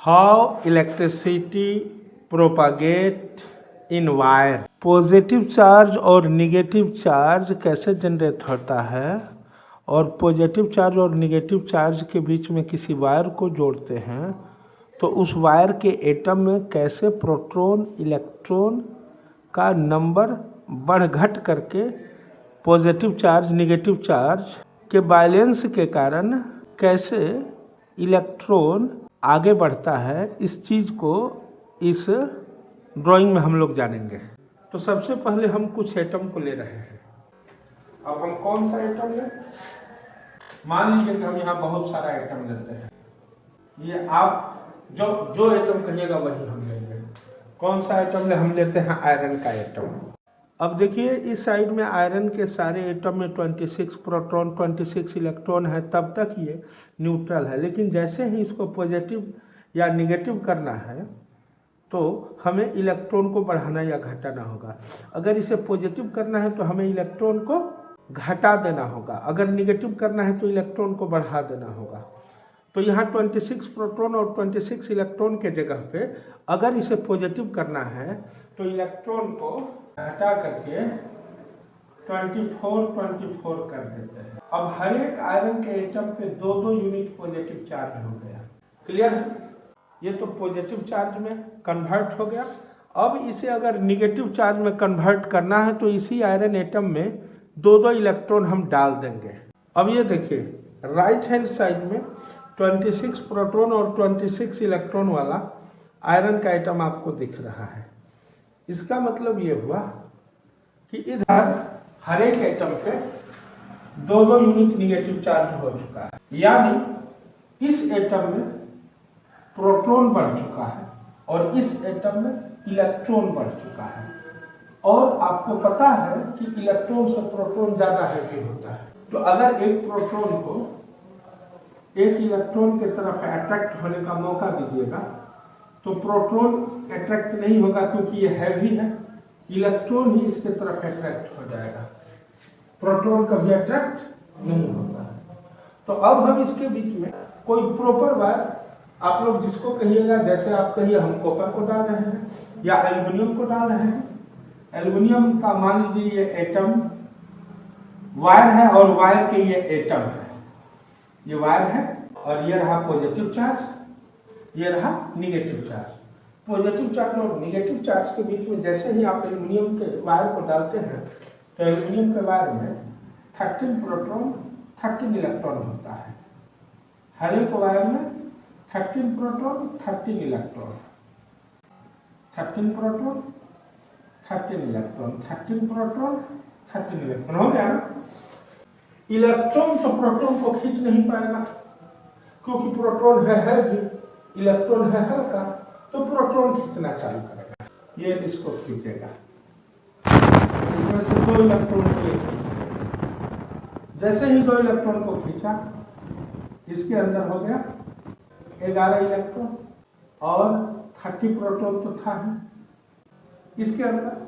How electricity propagate in wire। Positive charge और negative charge कैसे generate होता है और पॉजिटिव चार्ज और निगेटिव चार्ज के बीच में किसी वायर को जोड़ते हैं तो उस वायर के एटम में कैसे प्रोटॉन इलेक्ट्रॉन का नंबर बढ़ घट करके पॉजिटिव चार्ज निगेटिव चार्ज के बैलेंस के कारण कैसे इलेक्ट्रॉन आगे बढ़ता है, इस चीज़ को इस ड्राइंग में हम लोग जानेंगे। तो सबसे पहले हम कुछ एटम को ले रहे हैं। अब हम कौन सा एटम लें? मान लीजिए कि हम यहाँ बहुत सारा एटम लेते हैं। ये आप जो एटम कहिएगा वही हम लेंगे। कौन सा एटम ले? हम लेते हैं आयरन का एटम। अब देखिए इस साइड में आयरन के सारे एटम में 26 प्रोटॉन 26 इलेक्ट्रॉन है, तब तक ये न्यूट्रल है। लेकिन जैसे ही इसको पॉजिटिव या निगेटिव करना है तो हमें इलेक्ट्रॉन को बढ़ाना या घटाना होगा। अगर इसे पॉजिटिव करना है तो हमें इलेक्ट्रॉन को घटा देना होगा, अगर निगेटिव करना है तो इलेक्ट्रॉन को बढ़ा देना होगा। तो यहाँ 26 प्रोटॉन और 26 इलेक्ट्रॉन के जगह पे अगर इसे पॉजिटिव करना है तो इलेक्ट्रॉन को हटा करके 24 कर देते हैं। अब हर एक आयरन के एटम पे 2 यूनिट पॉजिटिव चार्ज हो गया। क्लियर है? ये तो पॉजिटिव चार्ज में कन्वर्ट हो गया। अब इसे अगर निगेटिव चार्ज में कन्वर्ट करना है तो इसी आयरन एटम में 2 इलेक्ट्रॉन हम डाल देंगे। अब ये देखिए राइट हैंड साइड में 26 प्रोटॉन और 26 इलेक्ट्रॉन वाला आयरन का एटम आपको दिख रहा है। इसका मतलब ये हुआ कि इधर हर एक एटम पे 2 यूनिट निगेटिव चार्ज हो चुका है, यानी इस एटम में प्रोटॉन बढ़ चुका है और इस एटम में इलेक्ट्रॉन बढ़ चुका है। और आपको पता है कि इलेक्ट्रॉन से प्रोटॉन ज़्यादा हैवी होता है। तो अगर एक प्रोटॉन को एक इलेक्ट्रॉन की तरफ अट्रैक्ट होने का मौका दीजिएगा तो प्रोटॉन अट्रैक्ट नहीं होगा क्योंकि ये हैवी है, इलेक्ट्रॉन ही इसके तरफ अट्रैक्ट हो जाएगा, प्रोटॉन कभी अट्रैक्ट नहीं होगा। तो अब हम इसके बीच में कोई प्रॉपर वायर, आप लोग जिसको कहिएगा, जैसे आप कहिए हम कॉपर को डाल रहे हैं या एल्युमिनियम को डाल रहे हैं। एल्युमिनियम का मान लीजिए ये एटम वायर है और वायर के ये एटम है, ये वायर है और ये रहा पॉजिटिव चार्ज, ये रहा निगेटिव चार्ज। पॉजिटिव चार्ज और निगेटिव चार्ज के बीच में जैसे ही आप एल्युमिनियम के वायर को डालते हैं तो एल्युमिनियम के वायर में 13 प्रोटॉन 13 इलेक्ट्रॉन होता है। हर एक वायर में 13 proton 13 electron, 13 proton 13 electron, 13 proton 13 electron हो गया ना। इलेक्ट्रॉन तो प्रोटॉन को खींच नहीं पाएगा क्योंकि प्रोटॉन है हैवी, इलेक्ट्रॉन है हल्का, तो प्रोटॉन खींचना चालू करेगा, ये इसको खींचेगा, इसमें से 2 इलेक्ट्रॉन को ये खींचेगा। जैसे ही 2 इलेक्ट्रॉन को खींचा इसके अंदर हो गया 11 इलेक्ट्रॉन और 30 प्रोटॉन तो था ही इसके अंदर।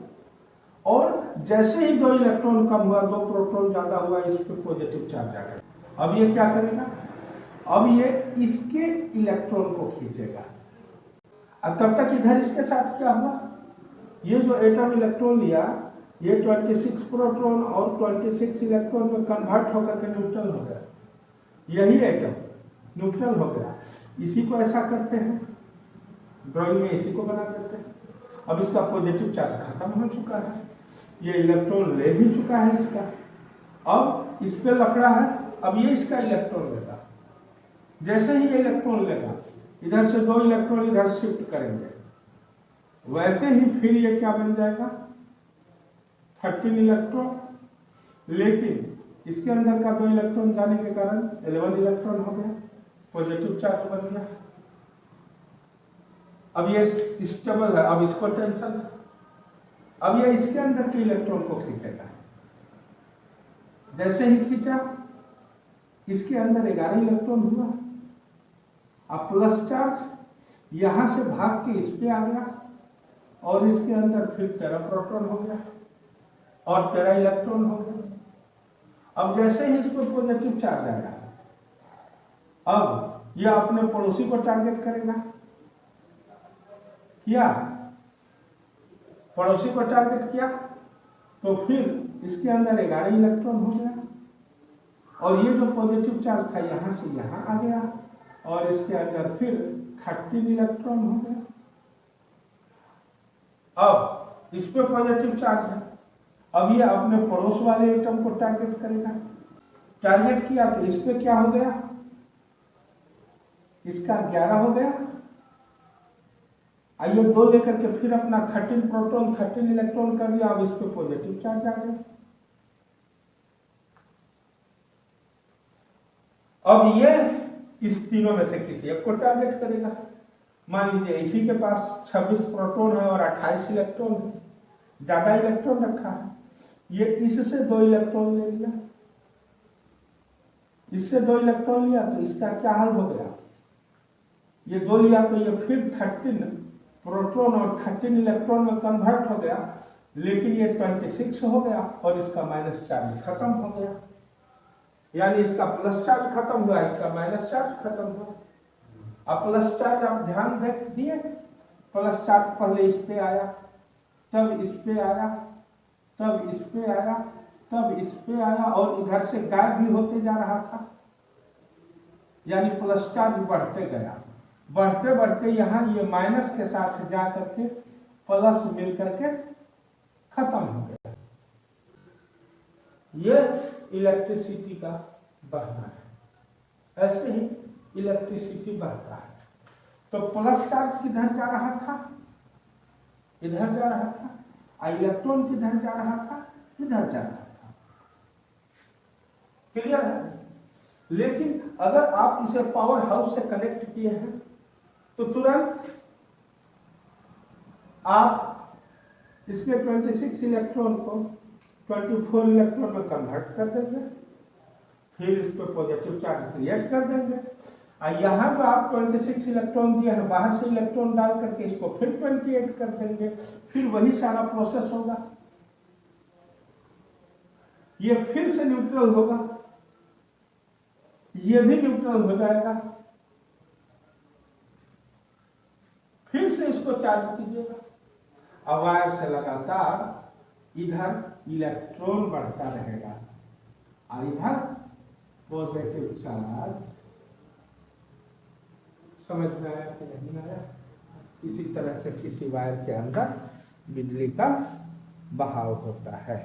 और जैसे ही 2 इलेक्ट्रॉन कम हुआ, 2 प्रोटॉन ज्यादा हुआ, इस पे पॉजिटिव चार्ज आ गया। अब ये क्या करेगा? अब ये इसके इलेक्ट्रॉन को खींचेगा। अब तब तक इधर इसके साथ क्या हुआ? ये जो एटम इलेक्ट्रॉन लिया ये 26 प्रोटॉन और 26 इलेक्ट्रॉन में कन्वर्ट होकर के न्यूट्रल हो गया। यही एटम न्यूट्रल हो गया। इसी को ऐसा करते हैं, ड्राइंग में इसी को बना देते हैं। अब इसका पॉजिटिव चार्ज खत्म हो चुका है, ये इलेक्ट्रॉन ले भी चुका है इसका। अब इस पे लकड़ा है, अब ये इसका इलेक्ट्रॉन लेगा। जैसे ही ये इलेक्ट्रॉन लेगा इधर से 2 इलेक्ट्रॉन इधर शिफ्ट करेंगे, वैसे ही फिर ये क्या बन जाएगा 13 इलेक्ट्रॉन, लेकिन इसके अंदर का 2 इलेक्ट्रॉन जाने के कारण 11 इलेक्ट्रॉन हो गया, पॉजिटिव चार्ज बन गया। अब ये स्टेबल है, अब इसको टेंशन है, अब ये इसके अंदर के इलेक्ट्रॉन को खींचेगा। जैसे ही खींचा इसके अंदर 11 इलेक्ट्रॉन हुआ, अब प्लस चार्ज यहां से भाग के इस पे आ गया और इसके अंदर फिर 13 प्रोटॉन हो गया और 13 इलेक्ट्रॉन हो गया। अब जैसे ही इस पर पॉजिटिव चार्ज आएगा, अब यह अपने पड़ोसी को टारगेट करेगा, किया, पड़ोसी को टारगेट किया, तो फिर इसके अंदर 11 इलेक्ट्रॉन हो गया और ये जो पॉजिटिव चार्ज था यहाँ से यहाँ आ गया और इसके अंदर फिर 13 इलेक्ट्रॉन हो गया। अब इस पे पॉजिटिव चार्ज है, अब ये अपने पड़ोस वाले एटम को टारगेट करेगा। टारगेट किया तो इस पे क्या हो गया, इसका 11 हो गया। आइए 2 लेकर के फिर अपना 13 प्रोटॉन 13 इलेक्ट्रॉन कर दिया, अब इस पे पॉजिटिव चार्ज आ गया। अब ये इस तीनों में से किसी एक को टारगेट करेगा। मान लीजिए इसी के पास 26 प्रोटॉन है और 28 इलेक्ट्रॉन है, ज्यादा इलेक्ट्रॉन रखा है, ये इससे 2 इलेक्ट्रॉन ले लिया, इससे 2 इलेक्ट्रॉन लिया तो इसका क्या हाल हो गया, ये 2 लिया तो ये फिर 13 प्रोटॉन और 13 इलेक्ट्रॉन में कन्वर्ट हो गया, लेकिन ये 26 हो गया और इसका माइनस चार्ज खत्म हो गया। यानी इसका प्लस चार्ज खत्म हुआ, इसका माइनस चार्ज खत्म हुआ। अब प्लस चार्ज आप ध्यान से दिए, प्लस चार्ज पहले इस पे आया, तब इस पे आया, तब इस पे आया, तब इस पे आया और इधर से गायब भी होते जा रहा था। यानी प्लस चार्ज बढ़ते गया, बढ़ते बढ़ते यहाँ ये माइनस के साथ जा करके प्लस मिल करके खत्म हो गया। ये इलेक्ट्रिसिटी का बहना है, ऐसे ही इलेक्ट्रिसिटी बहता है। तो प्लस चार्ज किधर जा रहा था, इधर जा रहा था, और इलेक्ट्रॉन किधर जा रहा था, इधर जा रहा था। क्लियर है? लेकिन अगर आप इसे पावर हाउस से कनेक्ट किए हैं तो तुरंत आप इसके 26 इलेक्ट्रॉन को 24 इलेक्ट्रॉन में कन्वर्ट कर देंगे, फिर इस पर पॉजिटिव चार्ज क्रिएट कर देंगे और यहाँ पर आप 26 इलेक्ट्रॉन दिए हैं, बाहर से इलेक्ट्रॉन डाल करके इसको फिर 28 कर देंगे, फिर वही सारा प्रोसेस होगा। ये फिर से न्यूट्रल होगा, ये भी न्यूट्रल हो जाएगा, फिर से इसको चार्ज कीजिएगा। अब वायर से लगातार इधर इलेक्ट्रॉन बढ़ता रहेगा और इधर पॉजिटिव चार्ज। समझ में आया कि नहीं आया? इसी तरह से किसी वायर के अंदर बिजली का बहाव होता है।